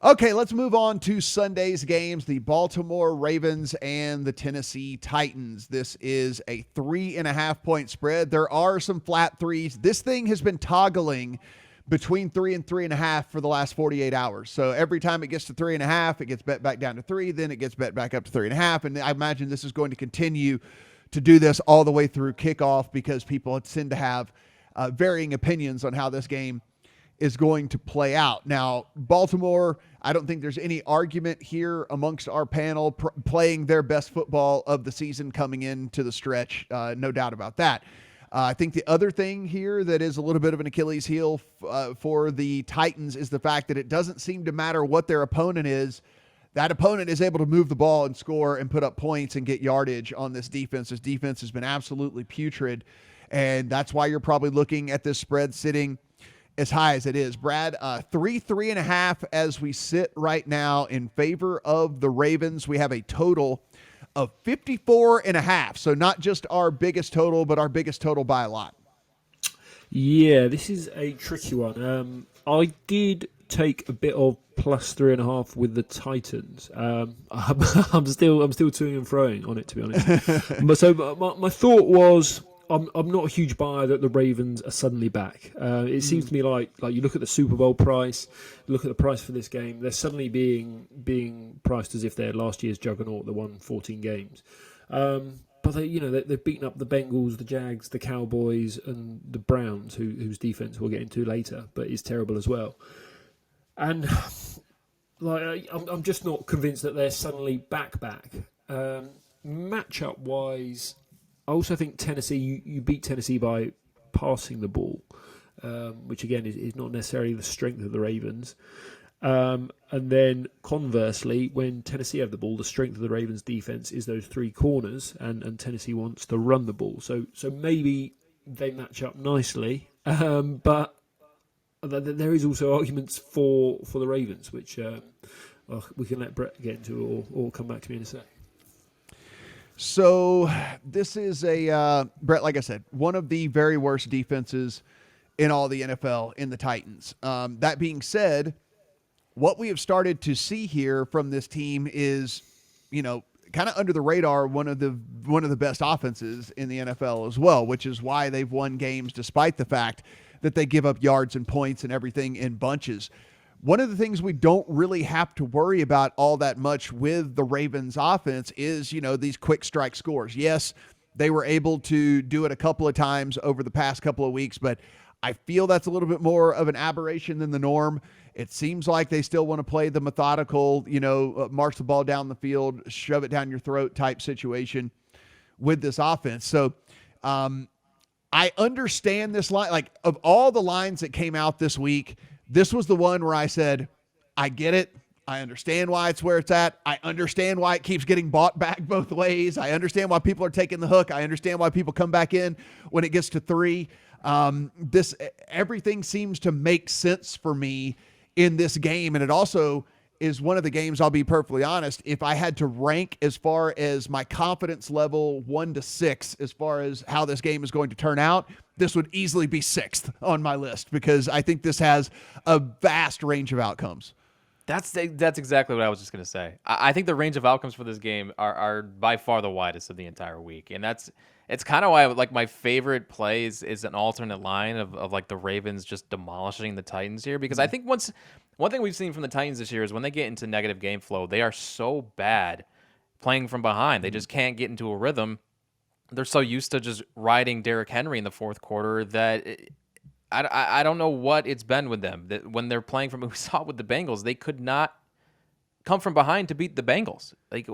Okay, let's move on to Sunday's games, the Baltimore Ravens and the Tennessee Titans. This is a 3.5 point spread. There are some flat threes. This thing has been toggling between 3 and 3.5 for the last 48 hours. So every time it gets to 3.5, it gets bet back down to 3, then it gets bet back up to 3.5. And I imagine this is going to continue to do this all the way through kickoff because people tend to have varying opinions on how this game is going to play out. Now, Baltimore, I don't think there's any argument here amongst our panel playing their best football of the season coming into the stretch. No doubt about that. I think the other thing here that is a little bit of an Achilles heel for the Titans is the fact that it doesn't seem to matter what their opponent is. That opponent is able to move the ball and score and put up points and get yardage on this defense. This defense has been absolutely putrid, and that's why you're probably looking at this spread sitting as high as it is. Brad, 3.5 as we sit right now in favor of the Ravens. We have a total of 54.5. So not just our biggest total, but our biggest total by a lot. Yeah, this is a tricky one. I did take a bit of plus 3.5 with the Titans. I'm still toing and froing on it, to be honest. My thought was, I'm not a huge buyer that the Ravens are suddenly back. It seems to me like you look at the Super Bowl price, look at the price for this game, they're suddenly being priced as if they're last year's juggernaut that won 14 games. But they've beaten up the Bengals, the Jags, the Cowboys, and the Browns, whose defense we'll get into later, but is terrible as well. And I'm just not convinced that they're suddenly back. Matchup wise, I also think Tennessee, you beat Tennessee by passing the ball, which again is not necessarily the strength of the Ravens. And then conversely, when Tennessee have the ball, the strength of the Ravens defense is those three corners, and Tennessee wants to run the ball. So maybe they match up nicely, but there is also arguments for the Ravens, which we can let Brett get into or come back to me in a sec. So this is Brett, like I said, one of the very worst defenses in all the NFL in the Titans. That being said, what we have started to see here from this team is, kind of under the radar, one of the best offenses in the NFL as well, which is why they've won games despite the fact that they give up yards and points and everything in bunches. One of the things we don't really have to worry about all that much with the Ravens offense is, these quick strike scores. Yes, they were able to do it a couple of times over the past couple of weeks, but I feel that's a little bit more of an aberration than the norm. It seems like they still want to play the methodical, march the ball down the field, shove it down your throat type situation with this offense. So, I understand this line. Like, of all the lines that came out this week, this was the one where I said, I get it. I understand why it's where it's at. I understand why it keeps getting bought back both ways. I understand why people are taking the hook. I understand why people come back in when it gets to 3. Everything seems to make sense for me in this game. And it also is one of the games, I'll be perfectly honest, if I had to rank as far as my confidence level 1 to 6, as far as how this game is going to turn out, this would easily be 6th on my list because I think this has a vast range of outcomes. That's exactly what I was just going to say. I think the range of outcomes for this game are by far the widest of the entire week. And it's kind of why my favorite play is an alternate line of like the Ravens just demolishing the Titans here. Because I think one thing we've seen from the Titans this year is when they get into negative game flow, they are so bad playing from behind. They just can't get into a rhythm. They're so used to just riding Derrick Henry in the fourth quarter that I don't know what it's been with them. That when they're playing from, we saw it with the Bengals, they could not come from behind to beat the Bengals. Like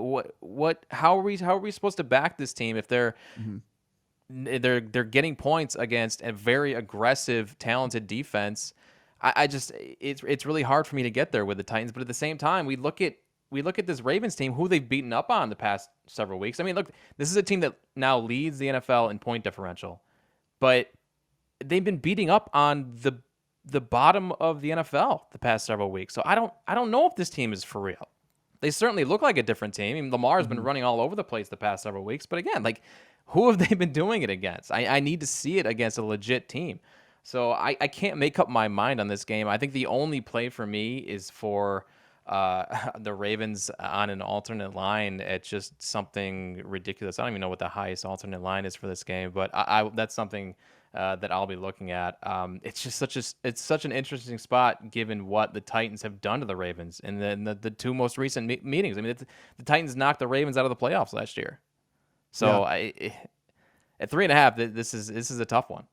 how are we supposed to back this team if they're getting points against a very aggressive, talented defense? It's really hard for me to get there with the Titans. But at the same time, we look at this Ravens team, who they've beaten up on the past several weeks. I mean, look, this is a team that now leads the NFL in point differential, but they've been beating up on the bottom of the NFL the past several weeks. So I don't know if this team is for real. They certainly look like a different team. I mean, Lamar has been running all over the place the past several weeks. But again, who have they been doing it against? I need to see it against a legit team. So I can't make up my mind on this game. I think the only play for me is for the Ravens on an alternate line at just something ridiculous. I don't even know what the highest alternate line is for this game, but I that's something that I'll be looking at. It's just it's such an interesting spot given what the Titans have done to the Ravens in the two most recent meetings. I mean, the Titans knocked the Ravens out of the playoffs last year, so at 3.5, this is a tough one.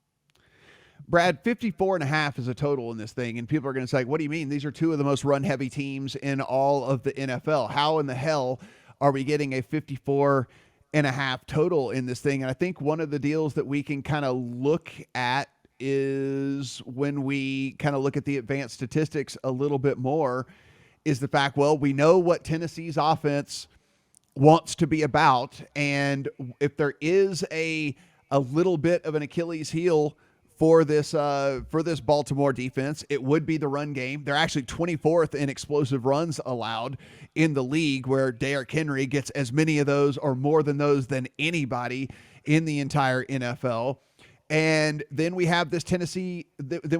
Brad, 54.5 is a total in this thing, and people are going to say, what do you mean? These are two of the most run-heavy teams in all of the NFL. How in the hell are we getting a 54.5 total in this thing? And I think one of the deals that we can kind of look at is when we kind of look at the advanced statistics a little bit more is the fact, well, we know what Tennessee's offense wants to be about, and if there is a little bit of an Achilles heel for this Baltimore defense, it would be the run game. They're actually 24th in explosive runs allowed in the league, where Derrick Henry gets as many of those or more than those than anybody in the entire NFL. And then we have this Tennessee defense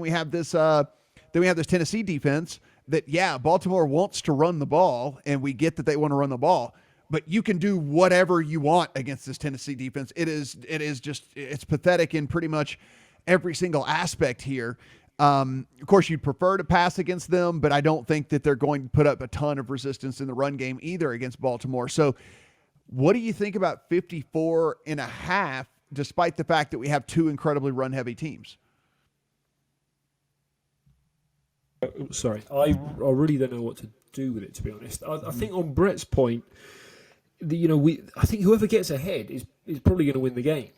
that, yeah, Baltimore wants to run the ball, and we get that they want to run the ball, but you can do whatever you want against this Tennessee defense. It's pathetic in pretty much every single aspect here. Of course, you'd prefer to pass against them, but I don't think that they're going to put up a ton of resistance in the run game either against Baltimore. So what do you think about 54.5, despite the fact that we have two incredibly run-heavy teams? Sorry, I really don't know what to do with it, to be honest. I think on Brett's point, I think whoever gets ahead is probably going to win the game.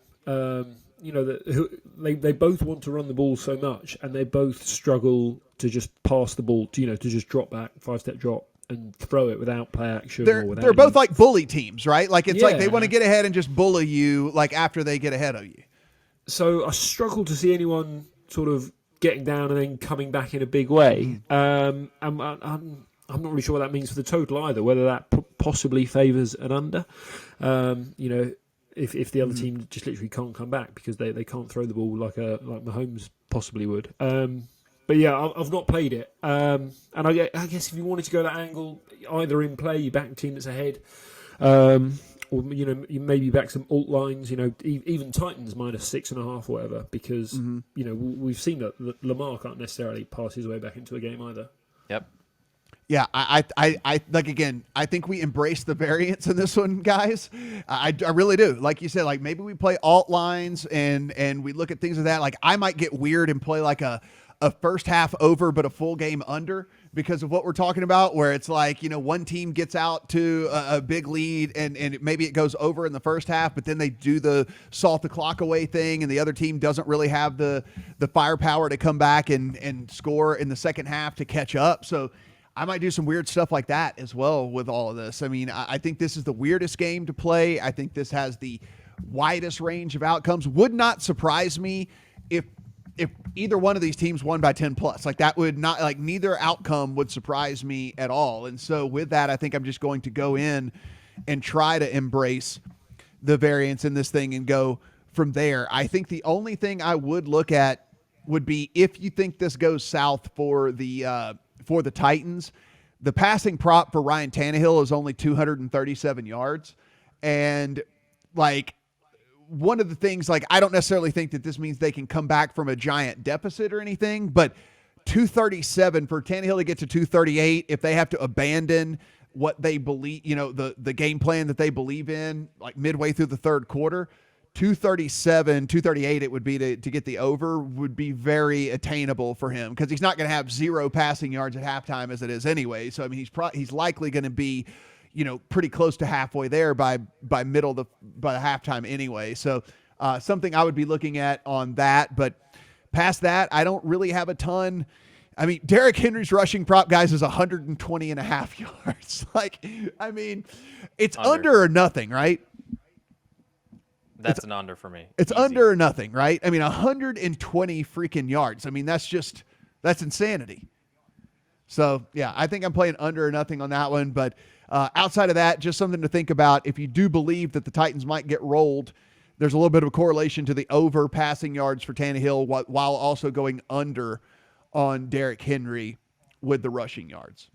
They both want to run the ball so much, and they both struggle to just pass the ball, to just drop back, 5-step drop, and throw it without play action. They're both like bully teams, right? Like it's like they want to get ahead and just bully you, like after they get ahead of you. So I struggle to see anyone sort of getting down and then coming back in a big way. I'm not really sure what that means for the total either. Whether that possibly favours an under. If the other team just literally can't come back because they can't throw the ball like Mahomes possibly would. But yeah, I've not played it. And I guess if you wanted to go that angle, either in play, you back the team that's ahead, or you maybe back some alt lines. Even Titans -6.5 or whatever, because we've seen that Lamar can't necessarily pass his way back into a game either. Yep. Yeah, I like, again, I think we embrace the variance in this one, guys. I really do. Like you said, like maybe we play alt lines and we look at things of that. Like I might get weird and play like a first half over but a full game under because of what we're talking about, where it's like, one team gets out to a big lead and maybe it goes over in the first half, but then they do the salt the clock away thing and the other team doesn't really have the firepower to come back and score in the second half to catch up. So I might do some weird stuff like that as well with all of this. I mean, I think this is the weirdest game to play. I think this has the widest range of outcomes. Would not surprise me if either one of these teams won by 10 plus. Like that would not, like neither outcome would surprise me at all. And so with that, I think I'm just going to go in and try to embrace the variance in this thing and go from there. I think the only thing I would look at would be if you think this goes south for the Titans, the passing prop for Ryan Tannehill is only 237 yards. And like one of the things, like I don't necessarily think that this means they can come back from a giant deficit or anything, but 237 for Tannehill to get to 238, if they have to abandon what they believe, the game plan that they believe in, like midway through the third quarter, 237, 238 it would be to get the over would be very attainable for him because he's not going to have 0 passing yards at halftime as it is anyway. So I mean he's likely going to be pretty close to halfway there by the halftime anyway. So something I would be looking at on that, but past that I don't really have a ton. I mean, Derrick Henry's rushing prop, guys, is 120.5 yards. Like, I mean, it's under or nothing, right? That's an under for me. It's easy. Under or nothing, right? I mean, 120 freaking yards. I mean, that's insanity. So, yeah, I think I'm playing under or nothing on that one. But outside of that, just something to think about. If you do believe that the Titans might get rolled, there's a little bit of a correlation to the over passing yards for Tannehill while also going under on Derrick Henry with the rushing yards.